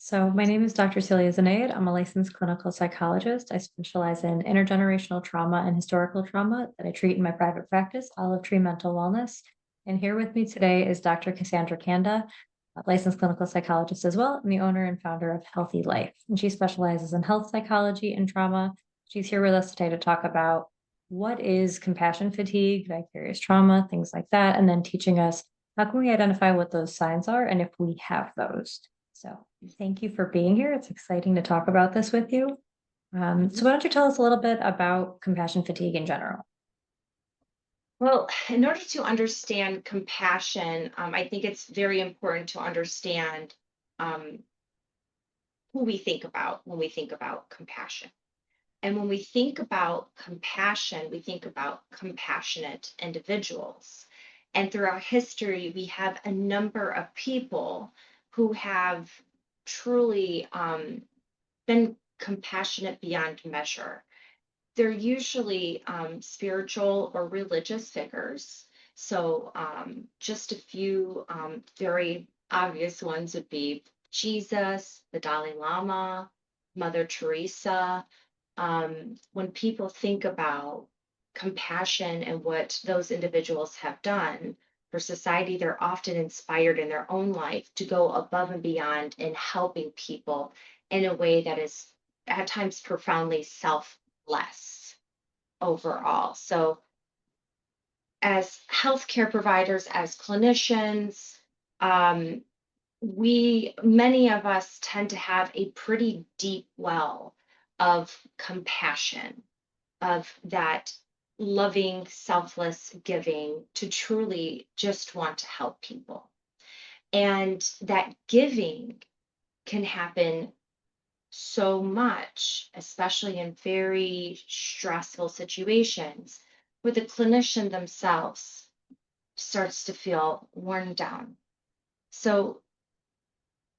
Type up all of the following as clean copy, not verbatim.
So, my name is Dr. Celia Zanayed. I'm a licensed clinical psychologist. I specialize in intergenerational trauma and historical trauma that I treat in my private practice, Olive Tree Mental Wellness. And here with me today is Dr. Cassandra Kandah, a licensed clinical psychologist as well, and the owner and founder of Healthy Life. And she specializes in health psychology and trauma. She's here with us today to talk about what is compassion fatigue, vicarious trauma, things like that, and then teaching us how can we identify what those signs are and if we have those. So thank you for being here. It's exciting to talk about this with you. So why don't you tell us a little bit about compassion fatigue in general? Well, in order to understand compassion, I think it's very important to understand um, who we think about when we think about compassion. And when we think about compassion, we think about compassionate individuals. And throughout history, we have a number of people who have truly been compassionate beyond measure. They're usually spiritual or religious figures. So, just a few very obvious ones would be Jesus, the Dalai Lama, Mother Teresa. When people think about compassion and what those individuals have done for society, they're often inspired in their own life to go above and beyond in helping people in a way that is at times profoundly selfless overall. So, as healthcare providers, as clinicians, um, many of us tend to have a pretty deep well of compassion, of that loving, selfless giving to truly just want to help people. And that giving can happen so much, especially in very stressful situations, where the clinician themselves starts to feel worn down. So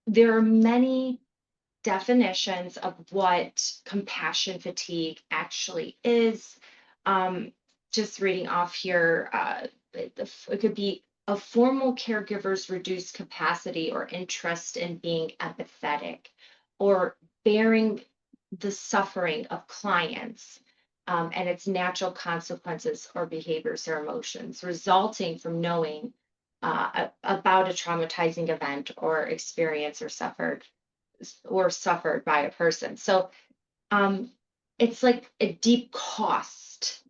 there are many definitions of what compassion fatigue actually is. Um, just reading off here, it could be a formal caregiver's reduced capacity or interest in being empathetic, or bearing the suffering of clients and its natural consequences or behaviors or emotions resulting from knowing about a traumatizing event or experience or suffered by a person. So um, it's like a deep cost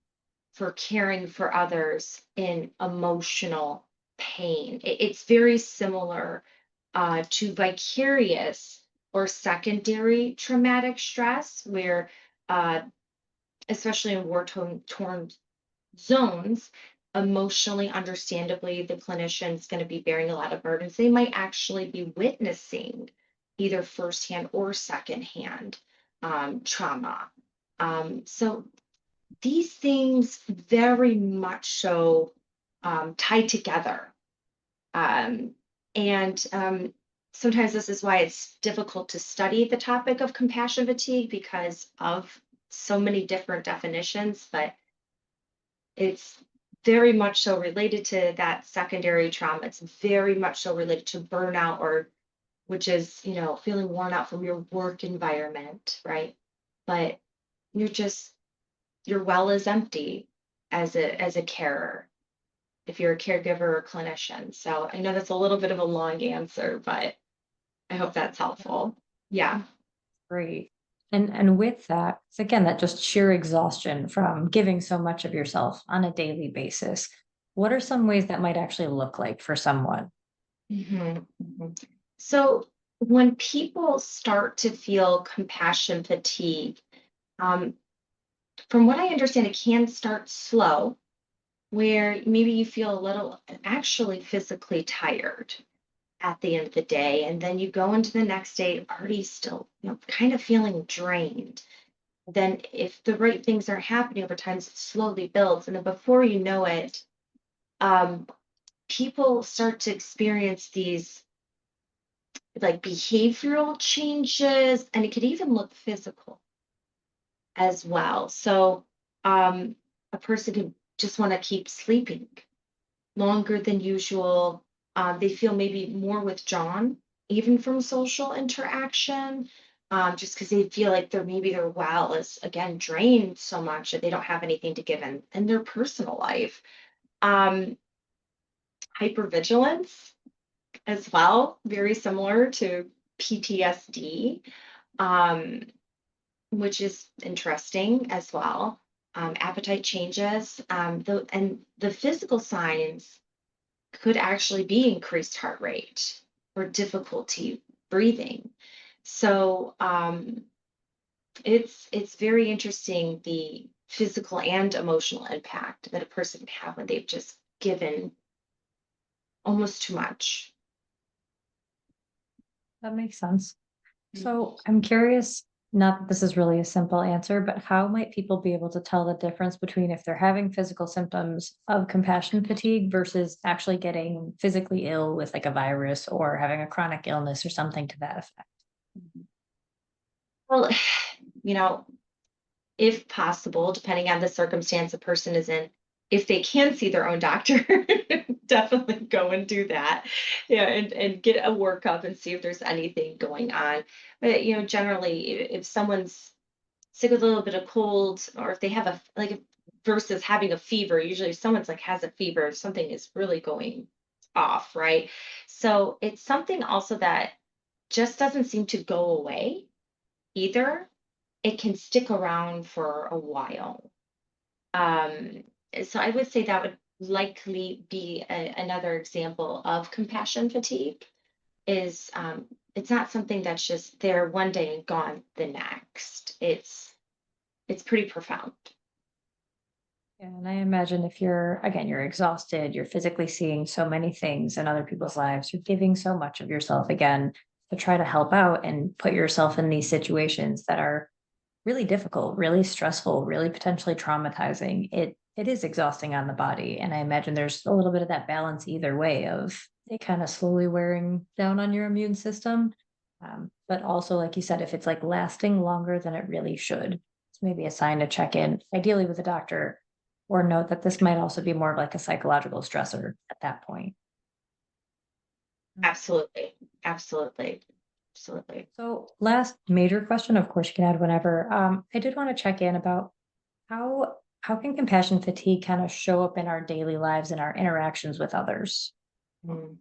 for caring for others in emotional pain. It's very similar to vicarious or secondary traumatic stress, where, uh, especially in war torn zones, emotionally, understandably, the clinician's going to be bearing a lot of burdens. They might actually be witnessing either firsthand or secondhand trauma. So these things very much so tie together. Um, and sometimes this is why it's difficult to study the topic of compassion fatigue because of so many different definitions, but it's very much so related to that secondary trauma. It's very much so related to burnout, or which is, feeling worn out from your work environment, right? But you're just your well is empty as a carer, if you're a caregiver or clinician. So I know that's a little bit of a long answer, but I hope that's helpful. Yeah. Great. And with that, it's again, that just sheer exhaustion from giving so much of yourself on a daily basis. What are some ways that might actually look like for someone? Mhm, mhm. So when people start to feel compassion fatigue, um, from what I understand, it can start slow, where maybe you feel a little actually physically tired at the end of the day, and then you go into the next day already still, kind of feeling drained. Then, if the right things aren't happening over time, it slowly builds, and then before you know it, um, people start to experience these like behavioral changes, and it could even look physical as well. So, um, a person could just want to keep sleeping longer than usual. They feel maybe more withdrawn even from social interaction, just because they feel like maybe their well is again drained so much that they don't have anything to give in their personal life. Um, Hypervigilance as well, very similar to PTSD, um, which is interesting as well. Appetite changes, and the physical signs could actually be increased heart rate or difficulty breathing. So it's very interesting the physical and emotional impact that a person can have when they've just given almost too much. That makes sense. Mhm. So I'm curious, not that this is really a simple answer, but how might people be able to tell the difference between if they're having physical symptoms of compassion fatigue versus actually getting physically ill with like a virus or having a chronic illness or something to that effect? Well, you know, if possible, depending on the circumstance the person is in, if they can see their own doctor, definitely go and do that. Yeah, and get a workup and see if there's anything going on. But generally, if someone's sick with a little bit of cold, or if they have versus having a fever, usually if someone's like has a fever, something is really going off, right? So it's something also that just doesn't seem to go away either. It can stick around for a while. Um, so I would say that would likely be another example of compassion fatigue. Is It's not something that's just there one day and gone the next. It's pretty profound. Yeah, and I imagine if you're, again, you're exhausted, you're physically seeing so many things in other people's lives, you're giving so much of yourself again to try to help out and put yourself in these situations that are really difficult, really stressful, really potentially traumatizing. It is exhausting on the body. And I imagine there's a little bit of that balance either way of it kind of slowly wearing down on your immune system. But also, like you said, if it's like lasting longer than it really should, it's maybe a sign to check in, ideally with a doctor, or note that this might also be more of like a psychological stressor at that point. Absolutely, absolutely, absolutely. So, last major question, of course, you can add whenever. I did want to check in about how can compassion fatigue kind of show up in our daily lives and our interactions with others? Mm.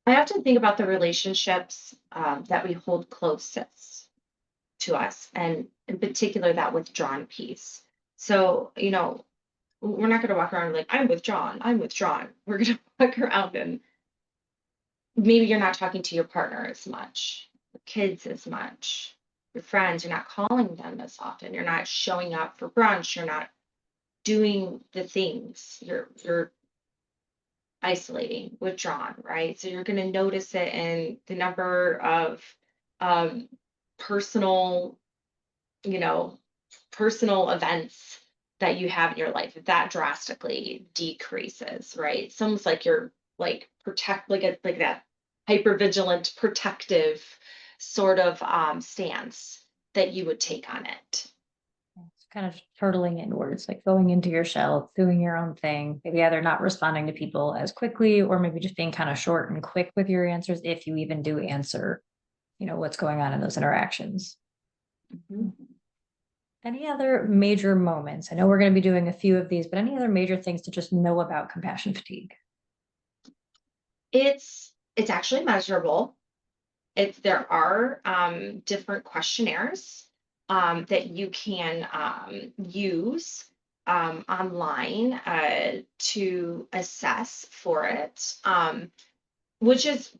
I often think about the relationships that we hold closest to us, and in particular that withdrawn piece. So, we're not going to walk around like, I'm withdrawn, I'm withdrawn. We're going to walk around and maybe you're not talking to your partner as much, your kids as much, your friends, you're not calling them as often, you're not showing up for brunch, you're not doing the things, you're isolating, withdrawn, right? So you're going to notice it in the number of um, personal, you know, personal events that you have in your life. That drastically decreases, right? It's almost like you're like protect, like that hyper vigilant, protective sort of stance that you would take on it. It's kind of turtling inwards, like going into your shell, doing your own thing, maybe either not responding to people as quickly or maybe just being kind of short and quick with your answers if you even do answer, what's going on in those interactions. Mhm. Any other major moments? I know we're going to be doing a few of these, but any other major things to just know about compassion fatigue? It's actually measurable. There are different questionnaires that you can use online to assess for it, which is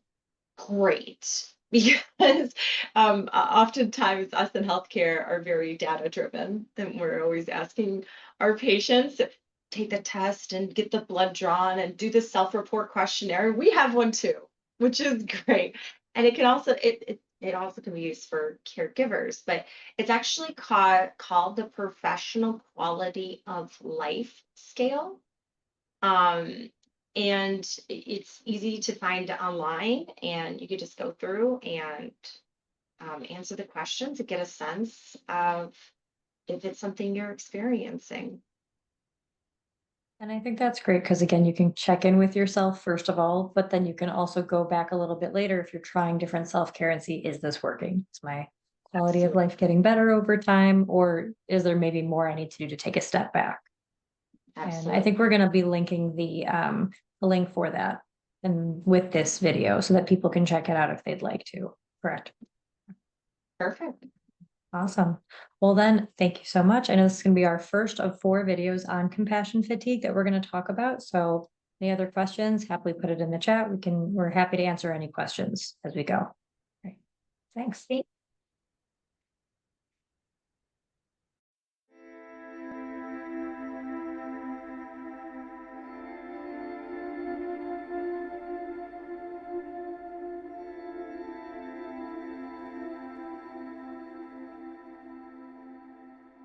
great because oftentimes us in healthcare are very data driven and we're always asking our patients to take the test and get the blood drawn and do the self-report questionnaire. We have one too, which is great. And it can also it also can be used for caregivers, but it's actually called the professional quality of life scale. um, and it's easy to find online, and you could just go through and answer the questions to get a sense of if it's something you're experiencing. And I think that's great because again, you can check in with yourself first of all, but then you can also go back a little bit later if you're trying different self-care and see, is this working? Is my quality of Absolutely. life getting better over time? Or is there maybe more I need to do to take a step back? And I think Absolutely. we're gonna be linking the link for that and with this video so that people can check it out if they'd like to. Correct. Perfect. Awesome. Well then, thank you so much. I know this is gonna be our first of 4 videos on compassion fatigue that we're gonna talk about. So any other questions, happily put it in the chat. We're happy to answer any questions as we go. Great. Thanks. Thank